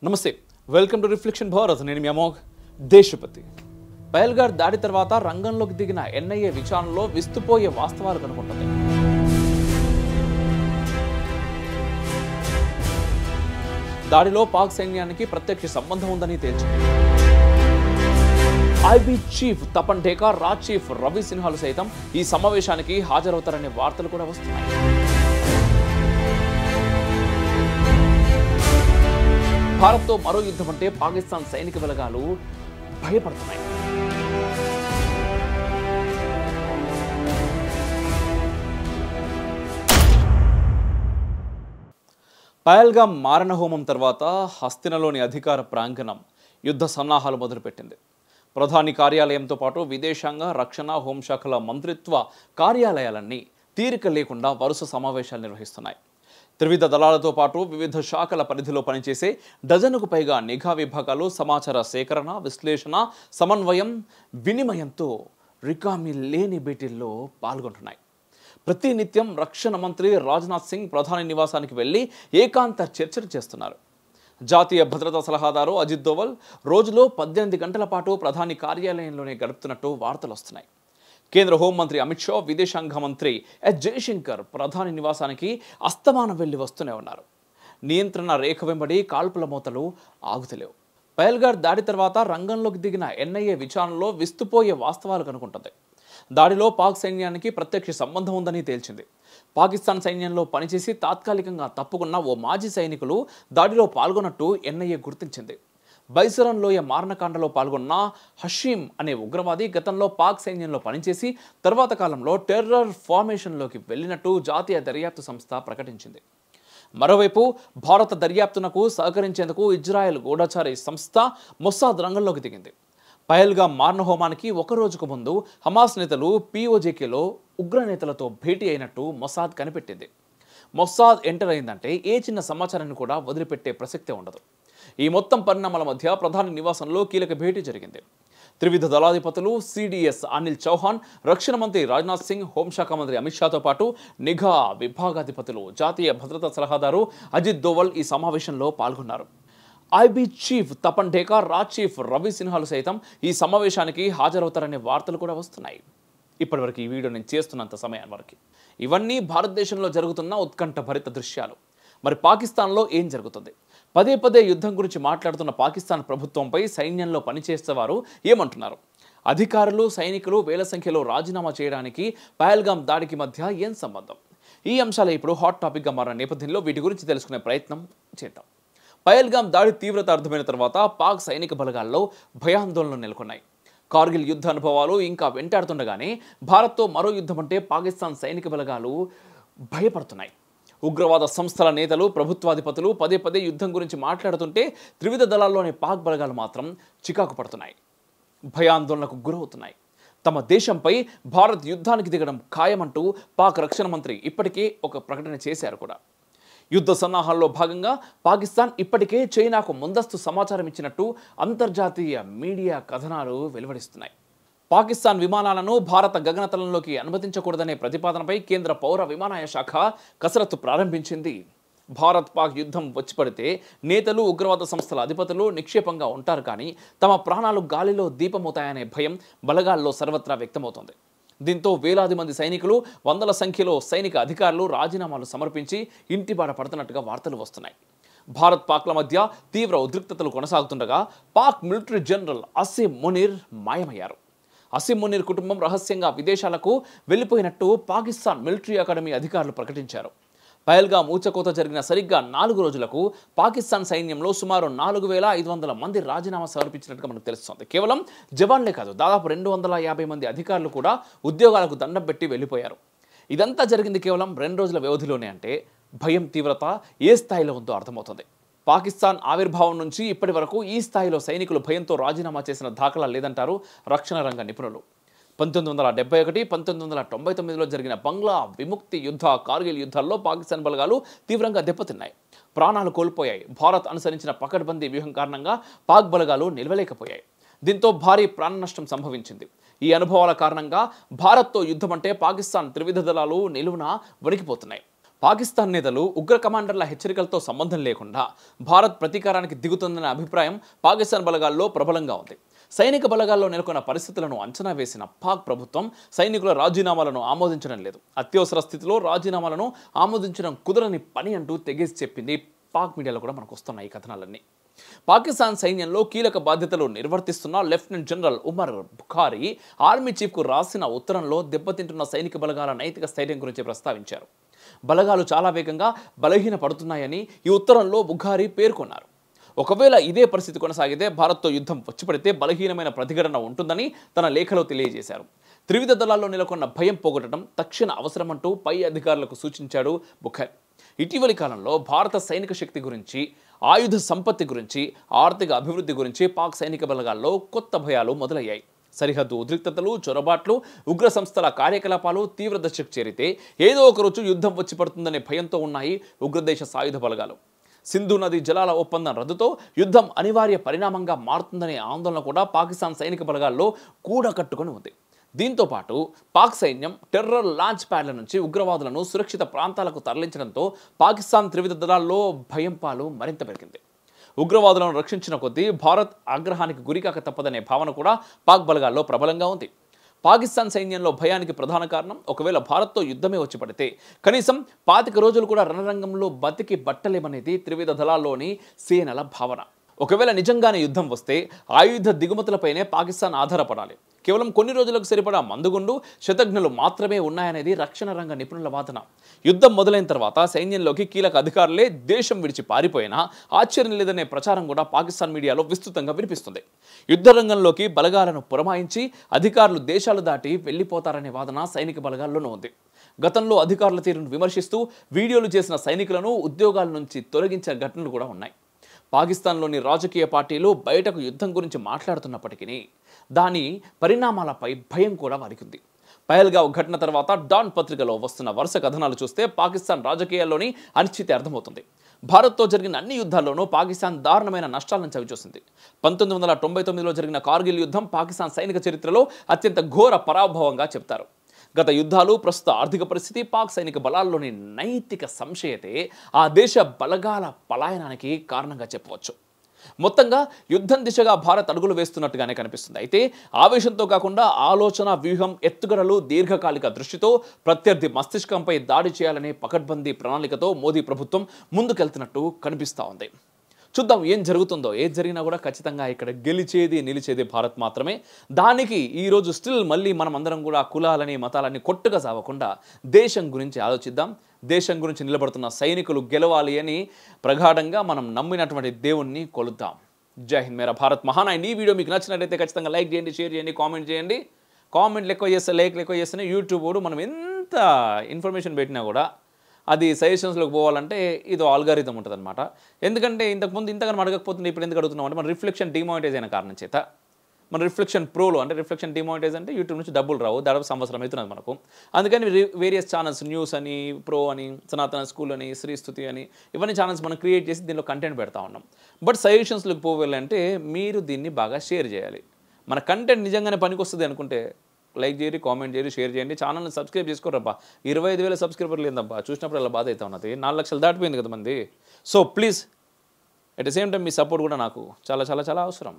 నమస్తే, welcome to reflection Bharat. నేను మీ అమోఘ్ దేశపతి. పహల్గార్ దాడి తర్వాత రంగంలోకి దిగిన ఎన్ఐఏ విచారణలో విస్తుపోయే వాస్తవాలు కనుగొంటుంది. దాడిలో పాక్ సైన్యానికి ప్రత్యక్ష సంబంధం ఉందని తేల్చింది. ఐబీ చీఫ్ తపన్ ఢేకా, రాజ్ చీఫ్ రవి సిన్హాలు సైతం ఈ సమావేశానికి హాజరవుతారనే వార్తలు కూడా వస్తున్నాయి. భారత్తో మరో యుద్ధం అంటే పాకిస్తాన్ సైనిక బలగాలు భయపడుతున్నాయి. పహల్గాం మారణహోమం తర్వాత హస్తినలోని అధికార ప్రాంగణం యుద్ధ సన్నాహాలు మొదలుపెట్టింది. ప్రధాని కార్యాలయంతో పాటు విదేశాంగ, రక్షణ, హోంశాఖల మంత్రిత్వ కార్యాలయాలన్నీ తీరిక లేకుండా వరుస సమావేశాలు నిర్వహిస్తున్నాయి. త్రివిధ దళాలతో పాటు వివిధ శాఖల పరిధిలో పనిచేసే డజనుకు పైగా నిఘా విభాగాలు సమాచార సేకరణ, విశ్లేషణ, సమన్వయం, వినిమయంతో రికామీ లేని భేటీల్లో పాల్గొంటున్నాయి. ప్రతినిత్యం రక్షణ మంత్రి రాజ్నాథ్ సింగ్ ప్రధాని నివాసానికి వెళ్లి ఏకాంత చర్చలు చేస్తున్నారు. జాతీయ భద్రతా సలహాదారు అజిత్ దోవల్ రోజులో 18 గంటల పాటు ప్రధాని కార్యాలయంలోనే గడుపుతున్నట్టు వార్తలు వస్తున్నాయి. కేంద్ర హోంమంత్రి అమిత్ షా, విదేశాంగ మంత్రి ఎస్ జయశంకర్ ప్రధాని నివాసానికి అస్తమానం వెళ్లి వస్తూనే ఉన్నారు. నియంత్రణ రేఖ వెంబడి కాల్పుల మోతలు ఆగుతలేవు. పహల్గార్ దాడి తర్వాత రంగంలోకి దిగిన ఎన్ఐఏ విచారణలో విస్తుపోయే వాస్తవాలు కనుగొంటుంది. దాడిలో పాక్ సైన్యానికి ప్రత్యక్ష సంబంధం ఉందని తేల్చింది. పాకిస్తాన్ సైన్యంలో పనిచేసి తాత్కాలికంగా తప్పుకున్న ఓ మాజీ సైనికులు దాడిలో పాల్గొన్నట్టు ఎన్ఐఏ గుర్తించింది. బైసరన్ లోయ మారణకాండలో పాల్గొన్న హషీం అనే ఉగ్రవాది గతంలో పాక్ సైన్యంలో పనిచేసి తర్వాత కాలంలో టెర్రర్ ఫార్మేషన్లోకి వెళ్లినట్టు జాతీయ దర్యాప్తు సంస్థ ప్రకటించింది. మరోవైపు భారత దర్యాప్తునకు సహకరించేందుకు ఇజ్రాయెల్ గూఢచారి సంస్థ మొస్సాద్ రంగంలోకి దిగింది. పహల్గాం మారణహోమానికి ఒక రోజుకు ముందు హమాస్ నేతలు పిఓజేకేలో ఉగ్రనేతలతో భేటీ అయినట్టు మొస్సాద్ కనిపెట్టింది. మొస్సాద్ ఎంటర్ అయిందంటే ఏ చిన్న సమాచారాన్ని కూడా వదిలిపెట్టే ప్రసక్తే ఉండదు. ఈ మొత్తం పరిణామాల మధ్య ప్రధాని నివాసంలో కీలక భేటీ జరిగింది. త్రివిధ దళాధిపతులు సిడిఎస్ అనిల్ చౌహాన్, రక్షణ మంత్రి రాజ్నాథ్ సింగ్, హోంశాఖ మంత్రి అమిత్ షాతో పాటు నిఘా విభాగాధిపతులు, జాతీయ భద్రతా సలహాదారు అజిత్ దోవల్ ఈ సమావేశంలో పాల్గొన్నారు. ఐబీ చీఫ్ తపన్ ఢేకా, రాజ్ చీఫ్ రవి సిన్హాలు సైతం ఈ సమావేశానికి హాజరవుతారనే వార్తలు కూడా వస్తున్నాయి. ఇప్పటివరకు ఈ వీడియో నేను చేస్తున్నంత సమయం వరకు ఇవన్నీ భారతదేశంలో జరుగుతున్న ఉత్కంఠ భరిత దృశ్యాలు. మరి పాకిస్తాన్లో ఏం జరుగుతుంది? పదే పదే యుద్ధం గురించి మాట్లాడుతున్న పాకిస్తాన్ ప్రభుత్వంపై సైన్యంలో పనిచేసేవారు ఏమంటున్నారు? అధికారులు, సైనికులు వేల సంఖ్యలో రాజీనామా చేయడానికి పహల్గాం దాడికి మధ్య ఏం సంబంధం? ఈ అంశాలే ఇప్పుడు హాట్ టాపిక్గా మారిన నేపథ్యంలో వీటి గురించి తెలుసుకునే ప్రయత్నం చేద్దాం. పహల్గాం దాడి తీవ్రత అర్థమైన తర్వాత పాక్ సైనిక బలగాల్లో భయాందోళనలు నెలకొన్నాయి. కార్గిల్ యుద్ధ అనుభవాలు ఇంకా వెంటాడుతుండగానే భారత్తో మరో యుద్ధం అంటే పాకిస్తాన్ సైనిక బలగాలు భయపడుతున్నాయి. ఉగ్రవాద సంస్థల నేతలు, ప్రభుత్వాధిపతులు పదే పదే యుద్ధం గురించి మాట్లాడుతుంటే త్రివిధ దళాల్లోని పాక్ బలగాలు మాత్రం చికాకు పడుతున్నాయి, భయాందోళనకు గురవుతున్నాయి. తమ దేశంపై భారత్ యుద్ధానికి దిగడం ఖాయమంటూ పాక్ రక్షణ మంత్రి ఇప్పటికే ఒక ప్రకటన చేశారు కూడా. యుద్ధ సన్నాహాల్లో భాగంగా పాకిస్తాన్ ఇప్పటికే చైనాకు ముందస్తు సమాచారం ఇచ్చినట్టు అంతర్జాతీయ మీడియా కథనాలు వెలువడిస్తున్నాయి. పాకిస్తాన్ విమానాలను భారత గగనతలంలోకి అనుమతించకూడదనే ప్రతిపాదనపై కేంద్ర పౌర విమానయాన శాఖ కసరత్తు ప్రారంభించింది. భారత్ పాక్ యుద్ధం వచ్చిపడితే నేతలు, ఉగ్రవాద సంస్థల అధిపతులు నిక్షేపంగా ఉంటారు, కానీ తమ ప్రాణాలు గాలిలో దీపమవుతాయనే భయం బలగాల్లో సర్వత్రా వ్యక్తమవుతోంది. దీంతో వేలాది మంది సైనికులు, వందల సంఖ్యలో సైనిక అధికారులు రాజీనామాలు సమర్పించి ఇంటిబాట పడుతున్నట్టుగా వార్తలు వస్తున్నాయి. భారత్ పాక్ల మధ్య తీవ్ర ఉద్రిక్తతలు కొనసాగుతుండగా పాక్ మిలిటరీ జనరల్ అసీం మునీర్ మాయమయ్యారు. అసీం మునీర్ కుటుంబం రహస్యంగా విదేశాలకు వెళ్లిపోయినట్టు పాకిస్తాన్ మిలిటరీ అకాడమీ అధికారులు ప్రకటించారు. పహల్గాం ఊచకోత జరిగిన సరిగ్గా 4 రోజులకు పాకిస్తాన్ సైన్యంలో సుమారు 4500 మంది రాజీనామా సమర్పించినట్టుగా మనకు తెలుస్తోంది. కేవలం జవాన్లే కాదు, దాదాపు 250 మంది అధికారులు కూడా ఉద్యోగాలకు దండం పెట్టి వెళ్లిపోయారు. ఇదంతా జరిగింది కేవలం 2 రోజుల వ్యవధిలోనే అంటే భయం తీవ్రత ఏ స్థాయిలో ఉందో అర్థమవుతుంది. పాకిస్తాన్ ఆవిర్భావం నుంచి ఇప్పటి వరకు ఈ స్థాయిలో సైనికులు భయంతో రాజీనామా చేసిన దాఖలా లేదంటారు రక్షణ రంగ నిపుణులు. 1971, 1999లో జరిగిన బంగ్లా విముక్తి యుద్ధ, కార్గిల్ యుద్ధాల్లో పాకిస్తాన్ బలగాలు తీవ్రంగా దెబ్బతిన్నాయి, ప్రాణాలు కోల్పోయాయి. భారత్ అనుసరించిన పకడ్బందీ వ్యూహం కారణంగా పాక్ బలగాలు నిలవలేకపోయాయి. దీంతో భారీ ప్రాణ నష్టం సంభవించింది. ఈ అనుభవాల కారణంగా భారత్తో యుద్ధం అంటే పాకిస్తాన్ త్రివిధ దళాలు నిలువున వణికిపోతున్నాయి. పాకిస్తాన్ నేతలు ఉగ్ర కమాండర్ల హెచ్చరికలతో సంబంధం లేకుండా భారత్ ప్రతీకారానికి దిగుతుందనే అభిప్రాయం పాకిస్తాన్ బలగాల్లో ప్రబలంగా ఉంది. సైనిక బలగాల్లో నెలకొన్న పరిస్థితులను అంచనా వేసిన పాక్ ప్రభుత్వం సైనికుల రాజీనామాలను ఆమోదించడం లేదు. అత్యవసర స్థితిలో రాజీనామాలను ఆమోదించడం కుదరని పని అంటూ తెగేసి చెప్పింది పాక్ మీడియాలో కూడా మనకు వస్తున్నాయి ఈ కథనాలన్నీ. పాకిస్తాన్ సైన్యంలో కీలక బాధ్యతలు నిర్వర్తిస్తున్న lieutenant general Umar Bukhari army చీఫ్కు రాసిన ఉత్తరంలో దెబ్బతింటున్న సైనిక బలగాల నైతిక స్థైర్యం గురించి ప్రస్తావించారు. బలగాలు చాలా వేగంగా బలహీన పడుతున్నాయని ఈ ఉత్తరంలో బుఖారీ పేర్కొన్నారు. ఒకవేళ ఇదే పరిస్థితి కొనసాగితే భారత్తో యుద్ధం వచ్చిపడితే బలహీనమైన ప్రతిఘటన ఉంటుందని తన లేఖలో తెలియజేశారు. త్రివిధ దళాల్లో నెలకొన్న భయం పోగొట్టడం తక్షణ అవసరమంటూ పై అధికారులకు సూచించాడు బుఖారీ. ఇటీవలి కాలంలో భారత సైనిక శక్తి గురించి, ఆయుధ సంపత్తి గురించి, ఆర్థిక అభివృద్ధి గురించి పాక్ సైనిక బలగాల్లో కొత్త భయాలు మొదలయ్యాయి. సరిహద్దు ఉద్రిక్తతలు, చొరబాట్లు, ఉగ్ర సంస్థల కార్యకలాపాలు తీవ్ర దశకు చేరితే ఏదో ఒక రోజు యుద్ధం వచ్చి పడుతుందనే భయంతో ఉన్నాయి ఉగ్రదేశ సాయుధ బలగాలు. సింధు నది జలాల ఒప్పందం రద్దుతో యుద్ధం అనివార్య పరిణామంగా మారుతుందనే ఆందోళన కూడా పాకిస్తాన్ సైనిక బలగాల్లో కూడకట్టుకొని ఉంది. దీంతో పాటు పాక్ సైన్యం టెర్రర్ లాంచ్ ప్యాడ్ల నుంచి ఉగ్రవాదులను సురక్షిత ప్రాంతాలకు తరలించడంతో పాకిస్తాన్ త్రివిధ దళాల్లో భయం పాలు మరింత పెరిగింది. ఉగ్రవాదులను రక్షించిన కొద్దీ భారత్ ఆగ్రహానికి గురికాక తప్పదనే భావన కూడా పాక్ బలగాల్లో ప్రబలంగా ఉంది. పాకిస్తాన్ సైన్యంలో భయానికి ప్రధాన కారణం ఒకవేళ భారత్తో యుద్ధమే వచ్చి పడితే కనీసం 25 రోజులు కూడా రణరంగంలో బతికి బట్టలేమనేది త్రివిధ దళాల్లోని సేనల భావన. ఒకవేళ నిజంగానే యుద్ధం వస్తే ఆయుధ దిగుమతులపైనే పాకిస్తాన్ ఆధారపడాలి. కేవలం కొన్ని రోజులకు సరిపడా మందుగుండు, శతఘ్నులు మాత్రమే ఉన్నాయనేది రక్షణ రంగ నిపుణుల వాదన. యుద్ధం మొదలైన తర్వాత సైన్యంలోకి కీలక అధికారులే దేశం విడిచి పారిపోయినా ఆశ్చర్యం లేదనే ప్రచారం కూడా పాకిస్తాన్ మీడియాలో విస్తృతంగా వినిపిస్తుంది. యుద్ధ రంగంలోకి బలగాలను పురమాయించి అధికారులు దేశాలు దాటి వెళ్లిపోతారనే వాదన సైనిక బలగాల్లోనూ ఉంది. గతంలో అధికారుల తీరును విమర్శిస్తూ వీడియోలు చేసిన సైనికులను ఉద్యోగాల నుంచి తొలగించిన ఘటనలు కూడా ఉన్నాయి. పాకిస్తాన్లోని రాజకీయ పార్టీలు బయటకు యుద్ధం గురించి మాట్లాడుతున్నప్పటికీ దాని పరిణామాలపై భయం కూడా వారికి ఉంది. పహల్గావ్ ఘటన తర్వాత డాన్ పత్రికలో వస్తున్న వరుస కథనాలు చూస్తే పాకిస్తాన్ రాజకీయాల్లోని అనిశ్చితి అర్థమవుతుంది. భారత్తో జరిగిన అన్ని యుద్ధాల్లోనూ పాకిస్తాన్ దారుణమైన నష్టాలను చవిచూసింది. 1999లో జరిగిన కార్గిల్ యుద్ధం పాకిస్తాన్ సైనిక చరిత్రలో అత్యంత ఘోర పరాభవంగా చెప్తారు. గత యుద్ధాలు, ప్రస్తుత ఆర్థిక పరిస్థితి, పాక్ సైనిక బలాల్లోని నైతిక సంశయతే ఆ దేశ బలగాల పలాయనానికి కారణంగా చెప్పవచ్చు. మొత్తంగా యుద్ధం దిశగా భారత్ అడుగులు వేస్తున్నట్టుగానే కనిపిస్తుంది. అయితే ఆవేశంతో కాకుండా ఆలోచన, వ్యూహం, ఎత్తుగడలు, దీర్ఘకాలిక దృష్టితో ప్రత్యర్థి మస్తిష్కంపై దాడి చేయాలనే పకడ్బందీ ప్రణాళికతో మోదీ ప్రభుత్వం ముందుకెళ్తున్నట్టు కనిపిస్తూ ఉంది. చూద్దాం ఏం జరుగుతుందో. ఏది జరిగినా కూడా ఖచ్చితంగా ఇక్కడ గెలిచేది, నిలిచేది భారత్ మాత్రమే. దానికి ఈరోజు స్టిల్ మళ్ళీ మనం అందరం కూడా కులాలని, మతాలని కొట్టుగా సావకుండా దేశం గురించి ఆలోచిద్దాం. దేశం గురించి నిలబడుతున్న సైనికులు గెలవాలి అని ప్రగాఢంగా మనం నమ్మినటువంటి దేవుణ్ణి కొలుద్దాం. జై హింద్, మేరా భారత్ మహాన్. ఈ వీడియో మీకు నచ్చినట్టయితే ఖచ్చితంగా లైక్ చేయండి, షేర్ చేయండి, కామెంట్ చేయండి. కామెంట్లు ఎక్కువ చేస్తే, లైక్లు ఎక్కువ చేస్తేనే యూట్యూబ్ మనం ఎంత ఇన్ఫర్మేషన్ పెట్టినా కూడా అది సజెషన్స్లోకి పోవాలంటే ఇది ఆల్గారిథం ఉంటుంది అనమాట. ఎందుకంటే ఇంతకుముందు ఇంతగానో అడగకపోతుంటే ఇప్పుడు ఎందుకు అడుగుతున్నాం అంటే మన రిఫ్లెక్షన్ డిమానిటైజ్ అయిన కారణం చేత. మన రిఫ్లెక్షన్ ప్రోలో అంటే రిఫ్లెక్షన్ డిమానిటైజ్ అంటే యూట్యూబ్ నుంచి డబ్బులు రావు, దాదాపు సంవత్సరం అవుతున్నది మనకు. అందుకని వేరియస్ ఛానల్స్, న్యూస్ అని, ప్రో అని, సనాతన స్కూల్ అని, శ్రీస్తుతి అని, ఇవన్నీ ఛానల్స్ మనం క్రియేట్ చేసి దీనిలో కంటెంట్ పెడతా ఉన్నాం. బట్ సజెషన్స్లోకి పోవాలంటే మీరు దీన్ని బాగా షేర్ చేయాలి. మన కంటెంట్ నిజంగానే పనికొస్తుంది అనుకుంటే లైక్ చేయండి, కామెంట్ చేయండి, షేర్ చేయండి. ఛానల్ని సబ్స్క్రైబ్ చేసుకోరబ్బా. 25,000 సబ్స్క్రైబర్లు లేదబ్బా. చూసినప్పుడు అలా బాధ అవుతా ఉన్నది. 4 లక్షలు దాటిపోయింది కదా మంది. So please at the same time me support కూడా నాకు చాలా చాలా చాలా అవసరం.